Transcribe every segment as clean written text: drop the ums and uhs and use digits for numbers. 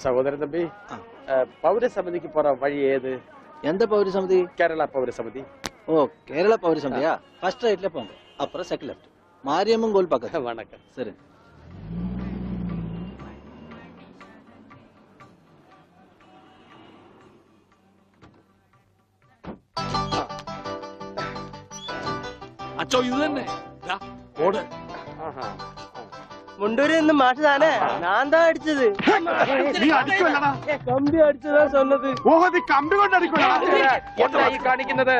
സഹോദരൻ തമ്പി, പൗരസമിതിക്ക് പോറ വഴി ഏത്? எந்த பௌரசமிதி? കേരള പൗരസമിതി. ஓ, கேரள பௌரசமிதியா? ஃபர்ஸ்ட் ரைட்ல போங்க, அப்புறம் செகண்ட் லெஃப்ட், மாரியம்மன் கோயில் பக்கத்துல. வணக்கம். சரி. അച്ചോ ഇത് തന്നെ ഓട്. മുണ്ടൂരിൽ നിന്ന് മാഷ് താനേ? ഞാൻ താ അടിച്ചത്. നീ അടിക്കുമല്ലടാ. കമ്പി അടിച്ചതാ சொன்னது. ഓഹോ, നീ കമ്പി കൊണ്ട് അടിക്കുമല്ലടാ. എന്തായി കാണിക്കുന്നത്?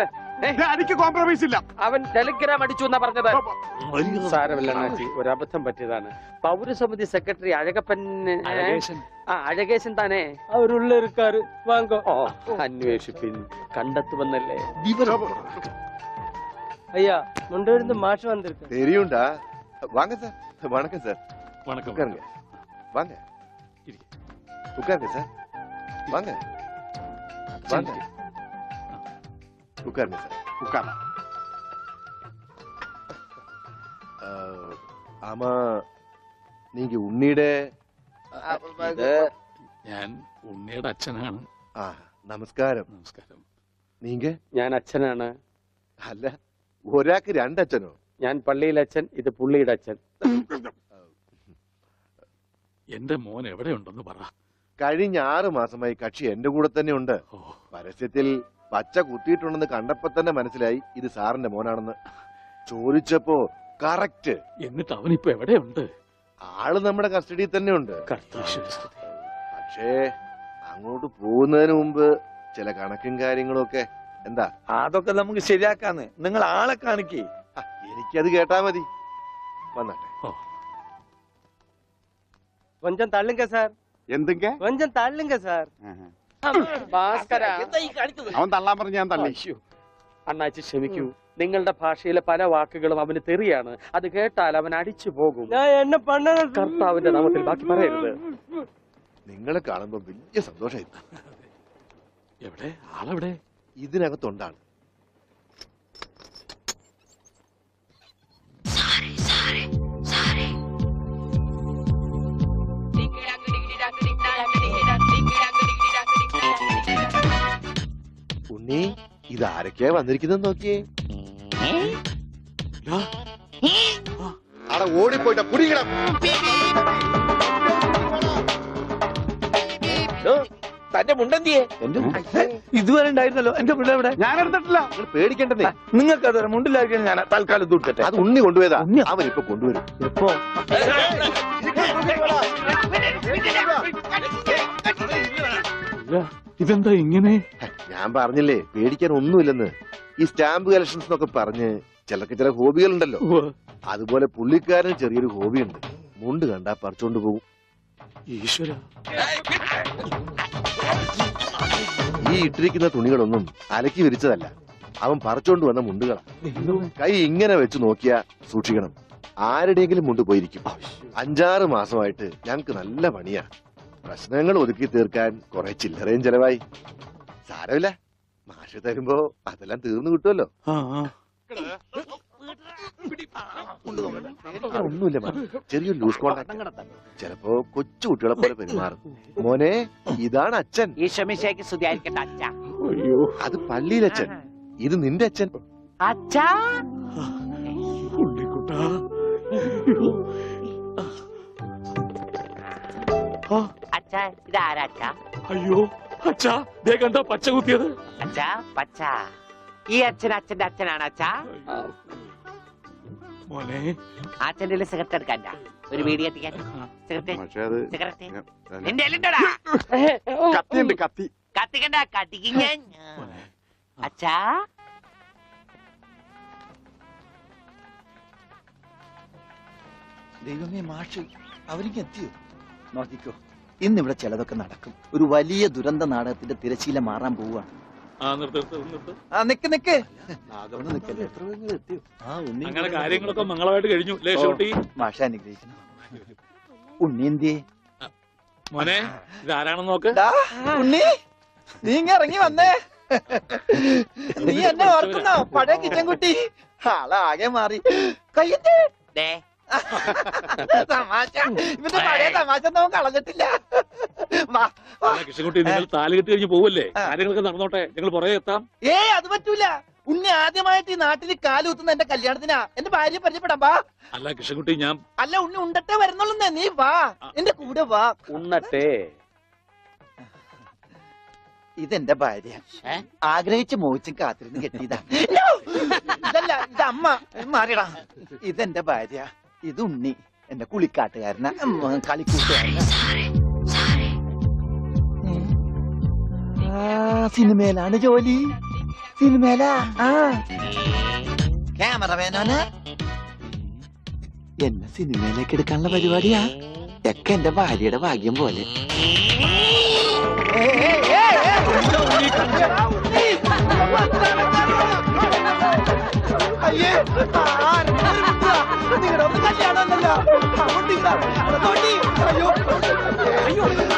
അടിക്ക് കോംപ്രമൈസ് ഇല്ല. അവൻ ടെലിഗ്രാം അടിച്ചു എന്നാ പറഞ്ഞത്. സാരമില്ല അണ്ണാച്ചി, ഒരു അബദ്ധം പറ്റിയതാണ്. പൗരസമിതി സെക്രട്ടറി അഴകപ്പൻ അഴകേശൻ താനേ? അവരുള്ള ഇരുക്കാറ്. വാങ്ങോ. ഓ, അന്വേഷിപ്പിൻ, കണ്ടെത്തുമെന്നല്ലേ. ஐயா, முண்டூரிலிருந்து மாஷ் வந்திருக்கு. தெரியும்டா. வாங்க சார். வணக்கம் சார். வணக்கம். உட்காருங்க. வாங்க. உட்காருங்க சார். வாங்க. வாங்க. உட்காருங்க சார். உட்கார. ஆமா, நீங்க ഉണ്ണിയുടെ ഞാൻ ഉണ്ണിയുടെ അച്ഛനാണ്. നമസ്കാരം. നമസ്കാരം. നീങ്ക? ഞാൻ അച്ഛനാണ്. അല്ല, ഒരാൾക്ക് രണ്ടച്ഛനോ? ഞാൻ പള്ളിയിലെ അച്ഛൻ, ഇത് പുള്ളിയുടെ അച്ഛൻ. എന്റെ മോൻ എവിടെയുണ്ടെന്ന് പറ. കഴിഞ്ഞ 6 മാസമായി കക്ഷി എന്റെ കൂടെ തന്നെ ഉണ്ട്. പരസ്യത്തിൽ പച്ച കുത്തിയിട്ടുണ്ടെന്ന് കണ്ടപ്പോ തന്നെ മനസ്സിലായി ഇത് സാറിന്റെ മോനാണെന്ന്. ചോദിച്ചപ്പോ കറക്റ്റ്. എന്നിട്ട് അവനിപ്പോ എവിടെയുണ്ട്? ആള് നമ്മുടെ കസ്റ്റഡിയിൽ തന്നെ ഉണ്ട്. പക്ഷേ അങ്ങോട്ട് പോകുന്നതിന് മുമ്പ് ചില കണക്കും കാര്യങ്ങളും ഒക്കെ. എന്താ? അതൊക്കെ നമുക്ക് ശരിയാക്കാന്ന്. നിങ്ങൾ ആളെ കാണിക്കേ. എനിക്കത് കേട്ടാ മതി. വന്നാട്ടെ. கொஞ்சம் தள்ளுங்க சார். എന്തൊക്കെ? கொஞ்சம் தள்ளுங்க சார். ഭാസ്കര, അവൻ തള്ളാൻ പറഞ്ഞ ഞാൻ തള്ളി. അണ്ണാച്ചി ക്ഷമിക്കൂ. നിങ്ങളുടെ ഭാഷയിലെ പല വാക്കുകളും അവന് തെറിയാണ്. അത് കേട്ടാൽ അവൻ അടിച്ചു പോകും. ഞാൻ എന്നെ പണ്ണ കർത്താവിന്റെ നാമത്തിൽ ബാക്കി പറയരുത്. നിങ്ങളെ കാണുമ്പോ വലിയ സന്തോഷമായി. എവിടെ ആളെവിടെ? ഇതിനകത്തുണ്ടാണ്. ഉണ്ണി, ഇതാരൊക്കെയാ വന്നിരിക്കുന്നത് നോക്കിയേ. അവിടെ ഓടിപ്പോയിട്ട കുടിക്കണം. തന്റെ മുണ്ടെന്തിയെ? ഇതുവരെ ഉണ്ടായിരുന്നല്ലോ എന്റെ മുണ്ട എവിടെ? ഞാൻ എടുത്തിട്ടില്ല. നിങ്ങൾ പേടിക്കേണ്ടതേ. നിങ്ങൾക്ക് അത് മുണ്ടിലായിരിക്കും. ഞാൻ തൽക്കാലം ദൂർക്കട്ടെ. അത് ഉണ്ണി കൊണ്ടുപോയതാ. അവൻ ഇപ്പൊ കൊണ്ടുവരും. എപ്പോ? ഇതെന്താ ഇങ്ങനെ? ഞാൻ പറഞ്ഞില്ലേ പേടിക്കാൻ ഒന്നുമില്ലെന്ന്. ഈ സ്റ്റാമ്പ് കളക്ഷൻസ് എന്നൊക്കെ പറഞ്ഞ് ചിലർക്ക് ചില ഹോബികളുണ്ടല്ലോ. അതുപോലെ പുള്ളിക്കാരന് ചെറിയൊരു ഹോബിയുണ്ട്. മുണ്ട് കണ്ടാ പറിച്ചോണ്ട് പോകും. ഈശ്വര, ഈ ഇട്ടിരിക്കുന്ന തുണികളൊന്നും അലക്കി വിരിച്ചതല്ല. അവൻ പറിച്ചോണ്ട് വന്ന മുണ്ടുകളാ. കൈ ഇങ്ങനെ വെച്ച് നോക്കിയാ സൂക്ഷിക്കണം, ആരുടെയെങ്കിലും മുണ്ട് പോയിരിക്കും. 5-6 മാസമായിട്ട് ഞങ്ങക്ക് നല്ല പണിയാ. പ്രശ്നങ്ങൾ ഒതുക്കി തീർക്കാൻ കുറെ ചില്ലറയും ചെലവായി. സാരമില്ല, മാഷ് തരുമ്പോ അതെല്ലാം തീർന്നു കിട്ടുമല്ലോ. ഒന്നുമില്ല, ചെറിയൊരു ലൂസ് കോണ്ടാക്ട്. ചിലപ്പോ കൊച്ചു കുട്ടികളെ പോലെ പെരുമാറും. മോനെ, ഇതാണ് അച്ഛൻ. അത് പള്ളിയിലച്ഛൻ. ഇത് നിന്റെ അച്ഛൻ. അയ്യോ അച്ഛാ, ദേ കണ്ടോ പച്ച കുത്തിയത്? അച്ഛാ പച്ച. ഈ അച്ഛൻ അച്ഛന്റെ അച്ഛനാണ് അച്ഛാ. മോനെ, അച്ഛന്റെ സിഗരറ്റ് എടുക്കാൻ ഒരു വീഡിയോ എത്തിക്കാൻ. സിഗരറ്റ് നിന്റെ കത്തിയുണ്ട്. കത്തി കത്തിക്കണ്ട, കത്തിക്കും ഞാൻ. അച്ഛാ ദൈവമേ, മാഷ് അവരിക്ക് എത്തിയോ? നോക്കിക്കോ, ഇന്നിവിടെ ചിലതൊക്കെ നടക്കും. ഒരു വലിയ ദുരന്ത നാടകത്തിന്റെ തിരശീല മാറാൻ പോവുകയാണ്. നിക്ക് അങ്ങനെ കാര്യങ്ങളൊക്കെ മംഗളമായിട്ട് കഴിഞ്ഞു. മാഷ അനുഗ്രഹിക്കണം. ഉണ്ണി മോനെ, ഇതാരാണെന്ന് നോക്ക്. ഉണ്ണി, നീ ഇറങ്ങി വന്നേ. നീ എന്നെ ഓർക്കുന്നോ? പഴയ കിച്ചൻകുട്ടി. ആളാകെ മാറി. കയ്യേ തമാശ. ഇവന്റെ പഴയ തമാശ ഒന്നും കളഞ്ഞിട്ടില്ല. വാ വാ. അല്ല കൃഷ്ണൻകുട്ടി നിങ്ങൾ താലി കെട്ടി കഴിഞ്ഞ് പോവല്ലേ കാര്യങ്ങളൊക്കെ നടന്നോട്ടെ ഞങ്ങൾ പുറകെ എത്താം. അത് പറ്റൂല. ഉണ്ണി ആദ്യമായിട്ട് ഈ നാട്ടിൽ കാലുകുത്തുന്ന എന്റെ കല്യാണത്തിനാ. എന്റെ ഭാര്യ പരിചയപ്പെടാം. വാ. അല്ല കൃഷ്ണൻകുട്ടി ഞാൻ അല്ല ഉണ്ണി ഉണ്ടട്ടെ വരുന്നുള്ളൂ. നീ വാ, എന്റെ കൂടെ വാ. ഉണ്ണട്ടെ. ഇതെന്റെ ഭാര്യ. ആഗ്രഹിച്ച് മോഹിച്ചും കാത്തിരുന്ന് കെട്ടിയതാ. ഇതല്ല, ഇത് അമ്മ. മാറിയടാ. ഇതെന്റെ ഭാര്യ. ഇത് ഉണ്ണി, എന്റെ കുളിക്കാട്ടുകാരന, കളിക്കൂട്ടുകാരന. സിനിമയിലാണ് ജോലി. സിനിമയിലാ. ക്യാമറമാനാണ്. എന്നെ സിനിമയിലേക്ക് എടുക്കാനുള്ള പരിപാടിയാ. ഒക്കെ എന്റെ ഭാര്യയുടെ ഭാഗ്യം പോലെ. അയ്യേ, നിങ്ങളുടെ ഒന്ന് കല്യാണമല്ലോ. അയ്യോ അയ്യോ.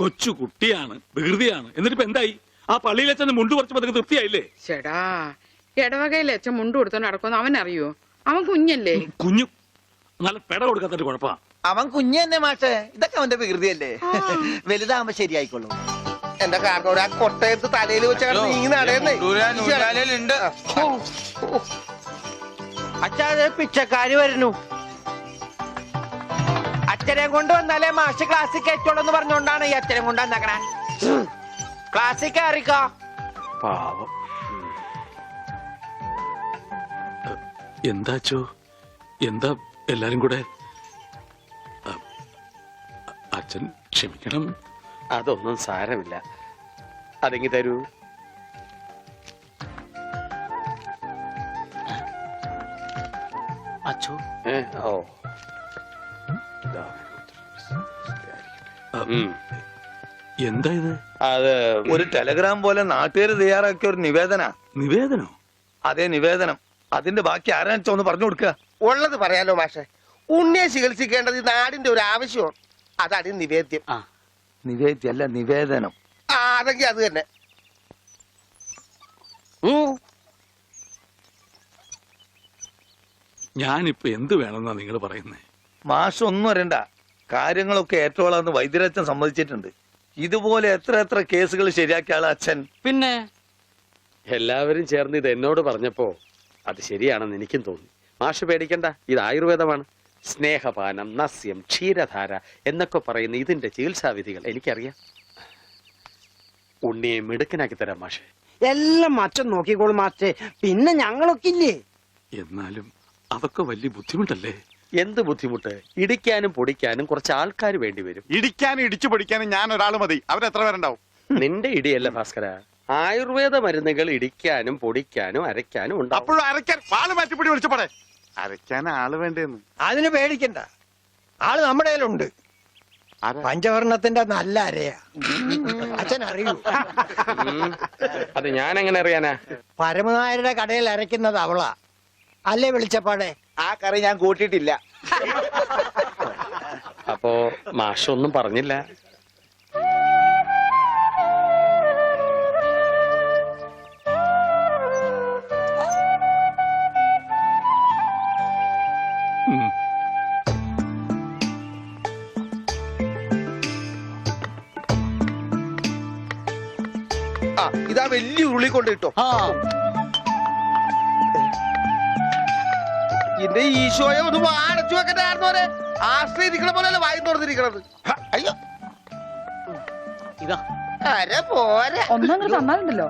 കൊച്ചു കുട്ടിയാണ്, വികൃതിയാണ്. എന്നിട്ടിപ്പോ എന്തായി? ആ പള്ളിയിൽ അച്ഛൻ മുണ്ടു കുറച്ച് പതുക്കെ തൃപ്തിയായില്ലേ? ചേടാ, ഇടവകയിൽ അച്ഛൻ മുണ്ട് കൊടുത്തോ നടക്കുമെന്ന് അവൻ അറിയോ? അവൻ കുഞ്ഞല്ലേ? കുഞ്ഞു നല്ല പെട കൊടുക്കാത്തൊരു കുഴപ്പാ. അവൻ കുഞ്ഞു തന്നെ മാഷേ. ഇതൊക്കെ അവന്റെ വികൃതിയല്ലേ. വലുതാകുമ്പോ ശരിയായിക്കോളൂ. എന്റെ കാരണം ആ കൊട്ടയത്ത് തലയിൽ വെച്ച നീങ്ങി നടയുന്നേ. അച്ഛാ, പിച്ചക്കാര് വരുന്നു. അച്ഛനെ കൊണ്ട് വന്നാലേ മാഷ് ക്ലാസ്സിൽ കയറ്റുള്ളൂ എന്ന് പറഞ്ഞോണ്ടാണ് ഈ അച്ഛനെ കൊണ്ട് വന്നേക്കണേ. ക്ലാസ്സിൽ കയറിക്കോ. പാവം. എന്താച്ചോ, എന്താ എല്ലാരും കൂടെ? അച്ഛൻ ക്ഷമിക്കണം. അതൊന്നും സാരമില്ല. അതെങ്കി തരൂ. അച്ഛോ ഓ എന്താ ഇത്? അത് ഒരു ടെലഗ്രാം പോലെ നാട്ടുകാര് തയ്യാറാക്കിയ ഒരു നിവേദന. നിവേദനോ? അതേ നിവേദനം. അതിന്റെ ബാക്കി ആരാണെന്ന് ഒന്ന് പറഞ്ഞു കൊടുക്കുക. ഉള്ളത് പറയാലോ മാഷെ. ഉണ്ണിയെ ചികിത്സിക്കേണ്ടത് ഈ നാടിന്റെ ഒരു ആവശ്യമാണ്. അതാണ് ഈ നിവേദ്യം. നിവേദ്യല്ല, നിവേദനം. അതെങ്കിൽ അത് തന്നെ. ഞാനിപ്പോ എന്ത് വേണമെന്നാ നിങ്ങൾ പറയുന്നേ? മാഷ് ഒന്നും അറിയണ്ട. കാര്യങ്ങളൊക്കെ ഏറ്റോളാന്ന് വൈദ്യരച്ഛൻ സമ്മതിച്ചിട്ടുണ്ട്. ഇതുപോലെ എത്ര എത്ര കേസുകൾ ശരിയാക്കിയ ആളാ അച്ഛൻ. പിന്നെ എല്ലാവരും ചേർന്ന് ഇത് എന്നോട് പറഞ്ഞപ്പോ അത് ശരിയാണെന്ന് എനിക്കും തോന്നി. മാഷ് പേടിക്കണ്ട, ഇത് ആയുർവേദമാണ്. സ്നേഹപാനം, നസ്യം, ക്ഷീരധാര എന്നൊക്കെ പറയുന്ന ഇതിന്റെ ചികിത്സാവിധികൾ എനിക്കറിയാം. ഉണ്ണിയെ മിടുക്കനാക്കി തരാം മാഷെ. എല്ലാം അച്ഛൻ നോക്കിക്കോളും മാസ്റ്റേ. പിന്നെ ഞങ്ങളൊക്കെ ഇല്ലേ? എന്നാലും അതൊക്കെ വലിയ ബുദ്ധിമുട്ടല്ലേ? എന്ത് ബുദ്ധിമുട്ട്? ഇടിക്കാനും പൊടിക്കാനും കുറച്ച് ആൾക്കാർ വേണ്ടി വരും. ഇടിക്കാനും ഇടിച്ചു പൊടിക്കാനും ഞാൻ ഒരാൾ മതി. അവരെത്ര പേരുണ്ടാവും? നിന്റെ ഇടിയല്ല ഭാസ്കര. ആയുർവേദ മരുന്നുകൾ ഇടിക്കാനും പൊടിക്കാനും അരയ്ക്കാനും ഉണ്ടാവും. അപ്പോഴും അരയ്ക്കാൻ വാള് മാറ്റിപ്പിടി വിളിച്ചപ്പോടെ. അരയ്ക്കാൻ ആള് വേണ്ടേന്ന്. അതിന് പേടിക്കണ്ട, ആള് നമ്മുടെ കയ്യിലുണ്ട്. പഞ്ചവർണത്തിന്റെ നല്ല അരയാ. അച്ഛൻ അറിയൂ? അത് ഞാൻ എങ്ങനെ അറിയാനാ? പരമനായരുടെ കടയിൽ അരയ്ക്കുന്നത് അവളാ. അല്ലേ വിളിച്ചപ്പാടെ? ആ കറി ഞാൻ കൂട്ടിയിട്ടില്ല. അപ്പോ മാഷൊന്നും പറഞ്ഞില്ല. ഇതാ വലിയ ഉരുളി കൊണ്ട് കിട്ടോ. എന്റെ ഈശോയെ ഒന്ന് വാടച്ചു വെക്കണ്ടായിരുന്നോരെ. ആശ്രയിരിക്കണ പോലെയല്ല വായി തുറന്നിരിക്കണത്. അയ്യോ, ഇതാ അര പോരെ. ഒന്നങ്ങ് തന്നാലുണ്ടല്ലോ.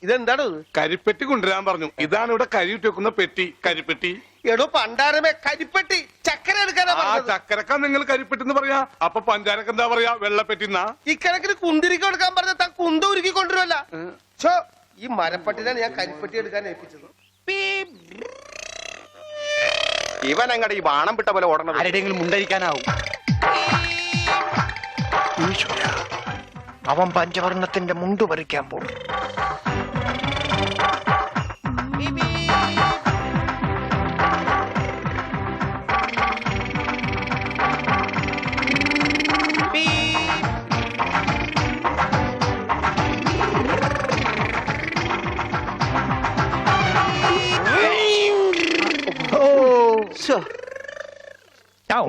ഇതെന്താണ്? കരിപ്പെട്ടി കൊണ്ടുവരാൻ പറഞ്ഞു. ഇതാണ് ഇവിടെ കരിയിട്ട് വെക്കുന്ന പെട്ടി. കരിപ്പെട്ടി. എടോ പണ്ടാരമേ, കരിപ്പെട്ടി ചക്കര എടുക്കാനാ ആ പറഞ്ഞത്. ചക്കരക്ക നിങ്ങൾ കരിപ്പെട്ടി എന്ന് പറയാ. അപ്പൊ പഞ്ചാരക്ക് എന്താ പറയാ? വെള്ളപ്പെട്ടിന്നാ. ഇക്കണക്കിന് കുന്തിരിക്ക എടുക്കാൻ പറഞ്ഞ താൻ കുന്ത ഉരുക്കി കൊണ്ടുവരുമല്ല. ഈ മരപ്പട്ടിനാണ് ഞാൻ കരിപ്പെട്ടി എടുക്കാൻ ഏൽപ്പിച്ചത്. ഇവൻ അങ്ങടെ ഈ ബാണം വിട്ട പോലെ ഓടണം. ആരുടെയെങ്കിലും മുണ്ടരിക്കാനാവും. അവൻ പഞ്ചവർണത്തിന്റെ മുണ്ടു പറിക്കാൻ പോകും.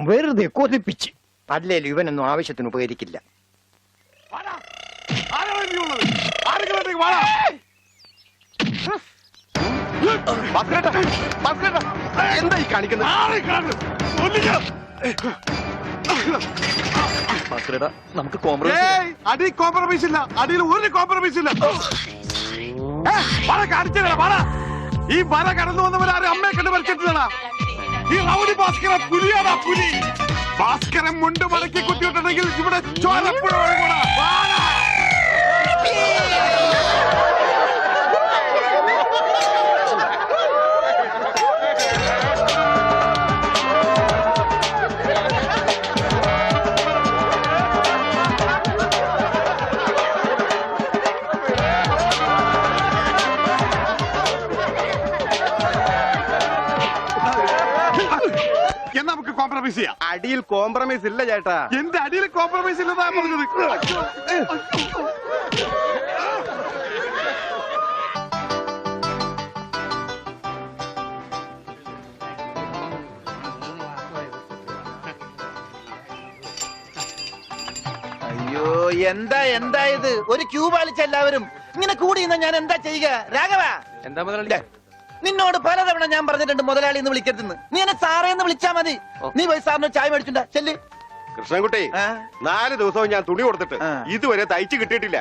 വെറുതെ കൊതിപ്പിച്ച് അല്ലേലും ഇവനൊന്നും ആവശ്യത്തിന് ഉപകരിക്കില്ല. എന്തായി കാണിക്കുന്നത്? നമുക്ക് അടി കോംപ്രമൈസ് ഇല്ല, അടിയിൽ ഒരു കോംപ്രമൈസ് ഇല്ല. ഈ വര കടന്നു വന്നവരാരും അമ്മയെ കണ്ട് വരച്ചിട്ടില്ലടാ. ഈ റൗഡി ഭാസ്കര പുലിയാടാ, പുലി. ഭാസ്കരൻ മുണ്ട് മടക്കി കുത്തിയിട്ടുണ്ടെങ്കിൽ ഇവിടെ ചോരപ്പുഴ ഒഴുകൂടാ. നമുക്ക് കോംപ്രമൈസ് ചെയ്യാം. അടിയിൽ കോംപ്രമൈസ് ഇല്ല ചേട്ടാ. എന്റെ അടിയിൽ കോംപ്രമൈസ് ഇല്ലെന്നാ പറഞ്ഞത്. അയ്യോ എന്താ ഇത്? ഒരു ക്യൂ പാലിച്ച എല്ലാവരും ഇങ്ങനെ കൂടി ഇന്ന് ഞാൻ എന്താ ചെയ്യുക? രാഘവ, എന്താ മുതലാളി? നിന്നോട് പലതവണ ഞാൻ പറഞ്ഞിട്ടുണ്ട് മുതലാളി എന്ന് വിളിക്കരുതെന്ന്. നീ എന്നെ സാറേ എന്ന് വിളിച്ചാ മതി. നീ പോയി സാറിന് ചായ മേടിച്ചുണ്ടാ ചെല്ല്. കൃഷ്ണൻകുട്ടി, 4 ദിവസവും ഞാൻ തുണി കൊടുത്തിട്ട് ഇതുവരെ തയ്ച്ചു കിട്ടിയിട്ടില്ല.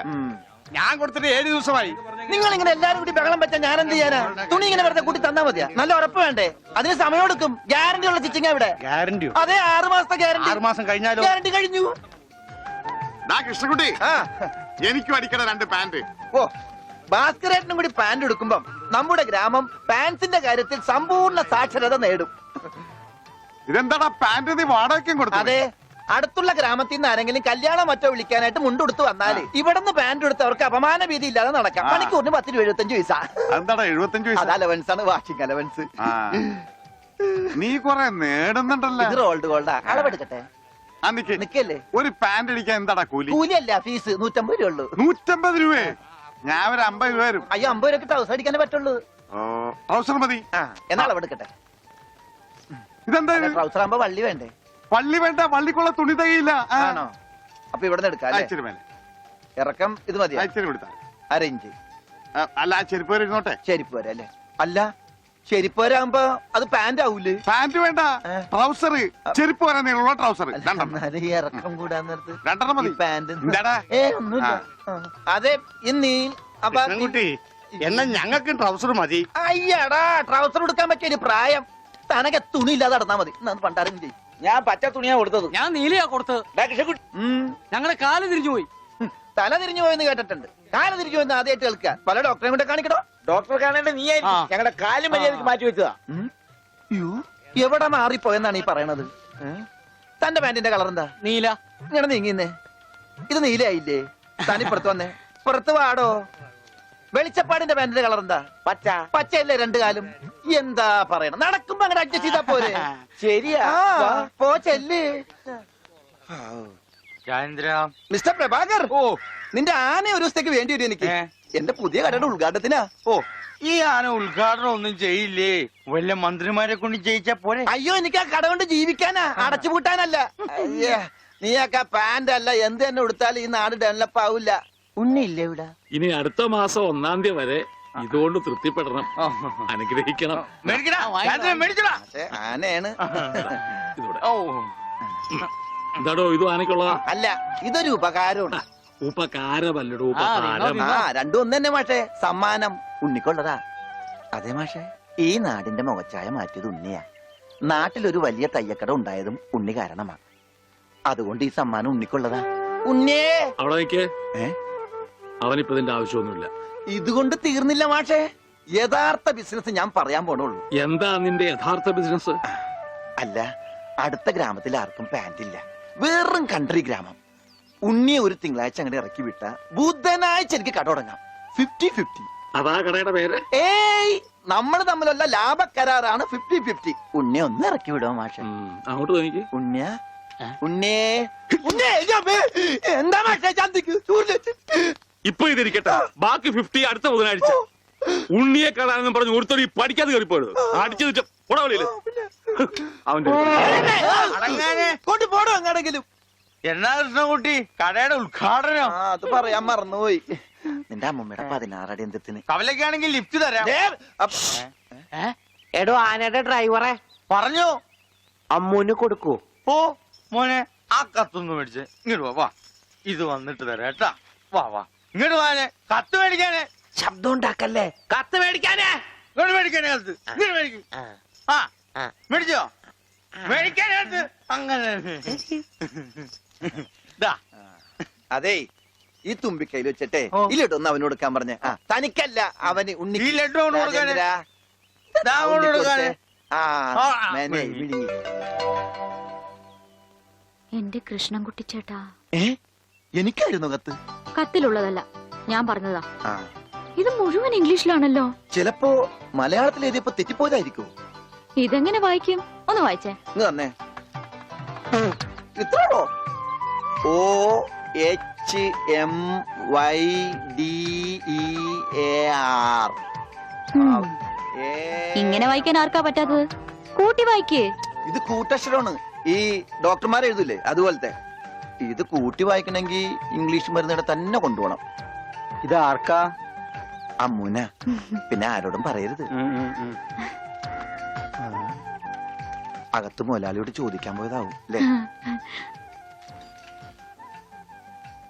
ഞാൻ കൊടുത്തിട്ട് 7 ദിവസമായി. നിങ്ങൾ ഇങ്ങനെ എല്ലാരും കൂടി ബഹളം വെച്ചാൽ ഞാൻ എന്ത് ചെയ്യാനാ? തുണി ഇങ്ങനെ വെറുതെ കൂട്ടി തന്നാ മതിയാ? നല്ല ഉറപ്പ് വേണ്ടേ? അതിന് സമയം എടുക്കും. ഗ്യാരണ്ടി ഉള്ള സ്റ്റിച്ചിങ് ഇവിടെ. ഗ്യാരണ്ടിയോ? അതെ, 6 മാസത്തെ ഗ്യാരണ്ടി. 6 മാസം കഴിഞ്ഞാലോ? ഗ്യാരണ്ടി കഴിഞ്ഞു. കൃഷ്ണൻകുട്ടി, എനിക്കും അടിക്കണ 2 പാന്റ്. ഓ, ഭാസ്കരേട്ടനും കൂടി പാന്റ് എടുക്കുമ്പം നമ്മുടെ ഗ്രാമം പാൻസിന്റെ കാര്യത്തിൽ സമ്പൂർണ്ണ സാക്ഷരത നേടും. ഇതെന്താടാ പാന്റ് നീ വാടകയ്ക്കും കൊടുത്തു? അതെ, അടുത്തുള്ള ഗ്രാമത്തിൽ നിന്ന് ആരെങ്കിലും കല്യാണം മറ്റോ വിളിക്കാനായിട്ട് മുണ്ടെടുത്ത് വന്നാല് ഇവിടുന്ന് പാന്റ് എടുത്ത് അവർക്ക് അപമാന ഭീതി ഇല്ലാതെ നടക്കാം. മണിക്കൂറിന് 10 രൂപ 75 പൈസ. എന്താടാ 75 പൈസ? അത് അലവൻസ് ആണ്, വാഷിംഗ് അലവൻസ്. നീ കൊറേ നേടുന്നുണ്ടല്ലോ. ഇത് റോൾഡ് ഗോൾഡാ. അളവെടുക്കട്ടെ? നിക്കല്ലേ? ഒരു പാന്റ് അടിക്കാൻ എന്താടാ കൂലി? കൂലിയല്ല, ഫീസ് 150 രൂപ ഉള്ളൂ. 150 രൂപയെ? ഞാൻ ഒരു 50 രൂപ വരും. അയ്യോ, 50 രൂപയ്ക്ക് ട്രൗസർ അടിക്കാനേ പറ്റുള്ളൂ. ട്രൗസർ മതി. എന്നാ അളവെടുക്കട്ടെ? ഇതെന്താ? ട്രൗസർ ആകുമ്പോ വള്ളി വേണ്ടേ? വള്ളി വേണ്ട, വള്ളിക്കുള്ള തുണി തികയില്ല. ആണോ? അപ്പൊ ഇവിടെ എടുക്കാം. ഇറക്കം ഇത് മതി. അരയിഞ്ച്. അല്ല, ചെരുപ്പ് വരെ ഇരുന്നോട്ടെ. ചെരുപ്പ് വരെ അല്ലേ? അല്ല, ചെരുപ്പ് വരെ ആകുമ്പോ അത് പാന്റ് ആവൂലേ? പാന്റ് വേണ്ട, ട്രൗസർ. ചെരുപ്പ് വരെ നീളമുള്ള ട്രൗസർ. ഇറക്കം കൂടാൻ നേരത്ത് 2 മതി. പാന്റ് എന്താടാ? ഒന്നുമില്ല. അതെ, ഇന്നീ കുട്ടി, എന്നാ ഞങ്ങൾക്ക് ട്രൗസർ മതി. അയ്യടാ, ട്രൗസർ എടുക്കാൻ പറ്റിയ ഒരു പ്രായം. തനക്ക് തുണി ഇല്ലാതെ നടന്നാ മതി. പണ്ടാരും ചെയ്യും. ഞാൻ പച്ച തുണിയാ കൊടുത്തത്. ഞാൻ നീലയാ കൊടുത്തത്. ഞങ്ങളുടെ കാല് തിരിഞ്ഞു പോയി. തല തിരിഞ്ഞു പോയെന്ന് കേട്ടിട്ടുണ്ട്. കാല് തിരിഞ്ഞു പോയെന്ന് ആദ്യമായിട്ട് കേൾക്കുക. പല ഡോക്ടറെ കൊണ്ട് കാണിക്കണോ? ഡോക്ടറെ കാണേണ്ട നീ ആയിരിക്കും. ഞങ്ങളുടെ കാലും മര്യാദക്ക് മാറ്റി വെച്ചതാ. എവിടെ മാറിപ്പോയെന്നാണ് ഈ പറയണത്? തന്റെ പാന്റിന്റെ കളർ എന്താ? നീല. ഇങ്ങനെ നീങ്ങിന്നേ. ഇത് നീലയായില്ലേ? തനിപ്പുറത്ത് വന്നേ. പുറത്ത് വാടോ. വെളിച്ചപ്പാടിന്റെ പാന്റിന്റെ കളർ എന്താ? പച്ച. പച്ചയല്ലേ 2 കാലും? എന്താ പറയണം? നടക്കുമ്പോ അങ്ങനെ അഡ്ജസ്റ്റ് ചെയ്താ പോരെ? ശരിയാ. പോ ചെല്ല്. മിസ്റ്റർ പ്രഭാകർ, നിന്റെ ആന ഒരു ദിവസത്തേക്ക് വേണ്ടി വരും എനിക്ക്. എന്റെ പുതിയ കടയുടെ ഉദ്ഘാടനത്തിനാ. ഈ ആന ഉദ്ഘാടനം ഒന്നും ചെയ്യില്ലേ? വല്ല മന്ത്രിമാരെ കൊണ്ട് ചെയ്യിച്ചാ പോലെ. അയ്യോ, എനിക്ക് ആ കട കൊണ്ട് ജീവിക്കാനാ, അടച്ചുപൂട്ടാനല്ല. നീയൊക്കെ പാന്റ് അല്ല എന്ത് തന്നെ കൊടുത്താലും ഈ നാട് ഡെവലപ്പ് ആവില്ല. ഉണ്ണിയില്ലേ ഇവിടെ? ഇനി അടുത്ത മാസം 1-ാം തീയതി വരെ ഇതുകൊണ്ട് തൃപ്തിപ്പെടണം, അനുഗ്രഹിക്കണം. ആനയാണ്. എന്താടോ ഇത് ആനയ്ക്കുള്ളതാ? അല്ല, ഇതൊരു ഉപകാരമാണ്. ഉപകാരമല്ലടോ, ഉപകാരം. രണ്ടും ഒന്ന് തന്നെ മാഷേ. സമ്മാനം ഉണ്ണിക്കൊള്ളതാ. അതെ മാഷേ, ഈ നാടിന്റെ മുഖച്ഛായ മാറ്റിയത് ഉണ്ണിയാ. നാട്ടിലൊരു വലിയ തയ്യക്കട ഉണ്ടായതും ഉണ്ണി കാരണമാ. അതുകൊണ്ട് ഈ സമ്മാനം ഉണ്ണിക്കൊള്ളതാ. ഉണ്ണിയേ അവിടെ നിൽക്കേ. അവനിപ്പോ ഇതിന്റെ ആവശ്യമൊന്നുമില്ല. ഇതുകൊണ്ട് തീർന്നില്ല മാഷേ. യഥാർത്ഥ ബിസിനസ് ഞാൻ പറയാൻ പോണുള്ളൂ. എന്താ നിന്റെ യഥാർത്ഥ ബിസിനസ്? അല്ല, അടുത്ത ഗ്രാമത്തിൽ ആർക്കും പാന്റ് ഇല്ല. വെറും കൺട്രി ഗ്രാമം. ഉണ്ണിയെ ഒരു തിങ്കളാഴ്ച അങ്ങനെ ഇറക്കി വിട്ട ബുധനാഴ്ച എനിക്ക് കട തുടങ്ങാം. 50-50. അതാ കടയുടെ പേര്? ഏയ്, നമ്മൾ തമ്മിലുള്ള ലാഭക്കരാറാണ് 50-50. ഉണ്ണിയെ ഒന്ന് ഇറക്കി വിടുമോ മാഷെ? അങ്ങോട്ട് തോന്നിക്ക്. ഉണ്ണിയ ഉണ്ണിയേ എന്താ മാഷെ ചന്തിക്ക്? ഇപ്പൊ ഇതിരിക്കട്ടെ, ബാക്കി 50 അടുത്ത ബുധനാഴ്ച. ഉണ്ണിയെ കാണാനെന്നും പറഞ്ഞ് ഒരുത്തോടി പഠിക്കാതെ കയറിപ്പോയത്. അടിച്ചു പോടാ വെളിയില്. അവന്റെ കൊണ്ടുപോടോ അങ്ങാടെങ്കിലും. എന്നാ കൃഷ്ണൻകുട്ടി കടയുടെ ഉദ്ഘാടനം? അത് പറയാൻ മറന്നുപോയി. നിന്റെ അമ്മൂമ്മയുടെ 16 അടി എന്തിന് കവലക്കാണെങ്കിൽ ലിഫ്റ്റ് തരാം. എടോ ആനയുടെ ഡ്രൈവറെ പറഞ്ഞു. അമ്മൂന് കൊടുക്കൂ. ഓ മോനെ ആ കത്തൊന്ന് മേടിച്ചേ. ഇങ്ങോട്ട് വാ, വാ. ഇത് വന്നിട്ട് തരാം കേട്ടാ. വാ വാ ഇങ്ങോട്ട് വാനെ. കത്ത് മേടിക്കാനേ. ശബ്ദം ഉണ്ടാക്കല്ലേ. കത്ത് മേടിക്കാനേ. ഇങ്ങോട്ട് മേടിക്കാനേ കത്ത്. ഇങ്ങോട്ട് മേടിക്കും. ആ മേടിച്ചോ? മേടിക്കാനേ കത്ത്. അങ്ങനെ ദാ. അതേ ഈ തുമ്പിക്കൈയിൽ വെച്ചിട്ടേ ഈ ലഡു ഒന്ന് അവന് കൊടുക്കാൻ പറഞ്ഞേ. തനിക്കല്ല അവന് ഉണ്ണി. ഈ ലഡു അവന് കൊടുക്കാനേ. രാജേന്ദ്രാ. ദാ അവന് കൊടുക്കാനേ. വിളി. എന്റെ കൃഷ്ണൻകുട്ടി ചേട്ടാ. എനിക്കായിരുന്നു കത്ത്. കത്തിലുള്ളതല്ല, ഞാൻ പറഞ്ഞതാ. ആ ഇത് മുഴുവൻ ഇംഗ്ലീഷിലാണല്ലോ. ചിലപ്പോ മലയാളത്തിൽ എഴുതിയപ്പോ തെറ്റിപ്പോയതായിരിക്കും. ഇതെങ്ങനെ വായിക്കും? ഒന്ന് വായിച്ചേ. ഇങ്ങ് തന്നെ ഇത്രോ OHMYDEAR. ഇങ്ങനെ വായിക്കാൻ ആർക്കാ പറ്റാത്തത്? കൂട്ടി വായിക്കേ. ഇത് കൂട്ടക്ഷരമാണ്. ഈ ഡോക്ടർമാർ എഴുതൂലേ അതുപോലത്തെ. ഇത് കൂട്ടി വായിക്കണമെങ്കിൽ ഇംഗ്ലീഷ് മരുന്നിടെ തന്നെ കൊണ്ടുപോകണം. ഇത് ആർക്കാ? അമ്മൂന. പിന്നെ ആരോടും പറയരുത്. അകത്ത് മുതലാളിയോട് ചോദിക്കാൻ പോയതാവും അല്ലേ?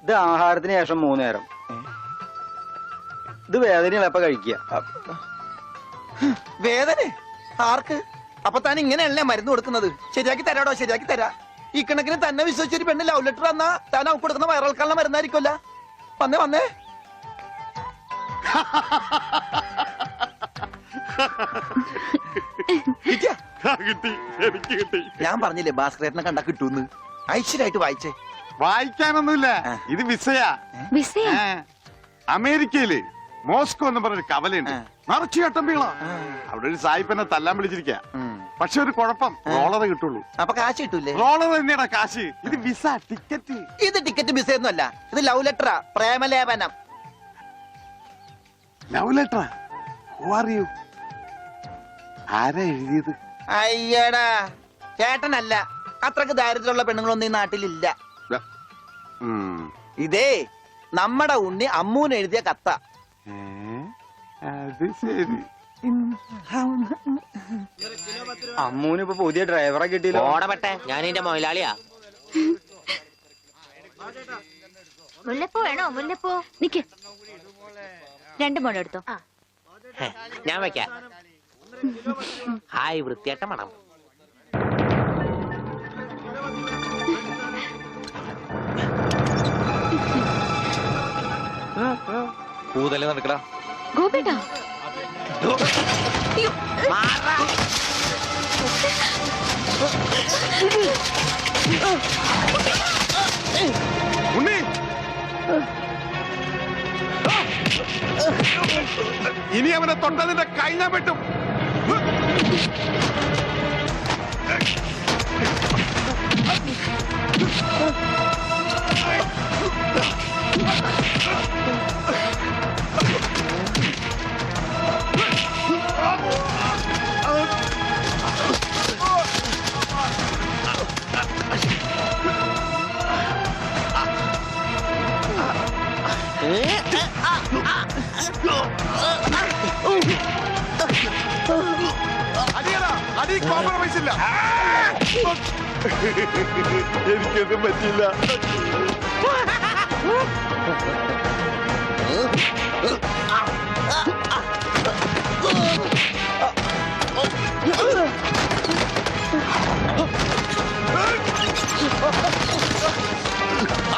ഇത് ആഹാരത്തിന് ശേഷം 3 നേരം. ഇത് വേദനയുള്ള എപ്പ കഴിക്കുക. വേദന ആർക്ക്? അപ്പൊ താൻ ഇങ്ങനെയല്ലേ മരുന്ന് കൊടുക്കുന്നത്? ശരിയാക്കി തരാടോ, ശരിയാക്കി തരാ. ഈ കണക്കിന് തന്നെ വിശ്വസിച്ചൊരു പെണ്ണ് ലവ് ലെറ്റർ തന്നാ താൻ അവൾക്ക് കൊടുക്കുന്ന വയറിളക്കാനുള്ള മരുന്നായിരിക്കുമല്ല. വന്നേ വന്നേ. കിട്ടിയാ? കിട്ടി, എനിക്ക് കിട്ടി. ഞാൻ പറഞ്ഞില്ലേ ഭാസ്കരേട്ടനെ കണ്ടാ കിട്ടൂന്ന്. ഐശ്വര്യമായിട്ട് വായിച്ചേ. വായിക്കാനൊന്നുമില്ല, ഇത് വിസയാ. വിസയാ? അമേരിക്കയില് മോസ്കോ എന്ന് പറഞ്ഞൊരു കവലയുണ്ട്. നിറച്ചു ചട്ടമ്പികളാ. അവിടെ ഒരു സായിപ്പനെ തല്ലാൻ വിളിച്ചിരിക്ക. പക്ഷെ ഒരു കുഴപ്പം, റോളറെ കിട്ടുള്ളൂ. അപ്പൊ കാശ് കിട്ടൂലേ? റോളർ തന്നെയാടാ കാശ്. ഇത് വിസ, ടിക്കറ്റ്. ഇത് ടിക്കറ്റ് വിസ ഒന്നും അല്ല. ഇത് ലവ് ലെറ്ററാ, പ്രേമലേപനം. ലവ് ലെറ്ററാ? Who are you? ആരാ എഴുതിയത്? അയ്യടാ ചേട്ടനല്ല. അത്രക്ക് ദാരിദ്ര്യമുള്ള പെണ്ണുങ്ങളൊന്നും ഈ നാട്ടിലില്ല. ഇതേ നമ്മടെ ഉണ്ണി അമ്മൂന് എഴുതിയ കത്ത. അത് ശരി. അമ്മൂന് ഇപ്പൊ പുതിയ ഡ്രൈവറെ കിട്ടിയില്ലോ. ഓടപെട്ടെ, ഞാൻ എന്റെ മൊയിലാളിയാ. മുല്ലപ്പൂ വേണോ? മുല്ലപ്പൂ. നിക്ക്, 2 മുഴം എടുത്തോ. ഞാൻ വെക്കാം. ഹായ്, വൃത്തിയായിട്ട മണം. പൂതല്ലേ നടക്കടാ. ഗോപേട്ടാ. ഉണ്ണി, ഇനി അവനെ തൊണ്ടതിന്റെ കൈ ഞാൻ വെട്ടും. അടിയടാ, അടി കോംപ്രമൈസ് ഇല്ല. എനിക്കൊന്നും പറ്റില്ല.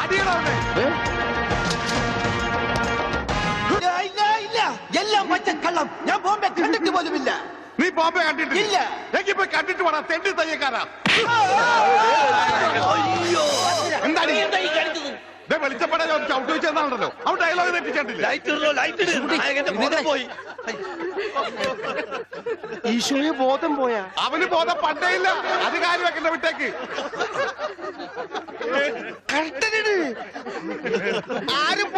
അടിയടാ അവനെ. എല്ലാം പച്ചക്കള്ളം. ഞാൻ ബോംബെ കണ്ടിട്ട് പോലുമില്ല. നീ ബോംബെ കണ്ടിട്ടില്ല? ഇല്ല. എങ്കിപ്പോ കണ്ടിട്ട് വേണം. തെണ്ടി തയ്യക്കാരാ. എന്താണ് വെളിച്ചപ്പെടാൻ ചവിട്ട് വെച്ചെന്നാണല്ലോ. അവൻ ഡയലോഗ് തെറ്റിച്ചിട്ടില്ല. ഈശോയെ ബോധം പോയാ? അവന് ബോധം പണ്ടേ ഇല്ല. അത് കാര്യം വെക്കണ്ട, വിട്ടേക്ക്. ആരും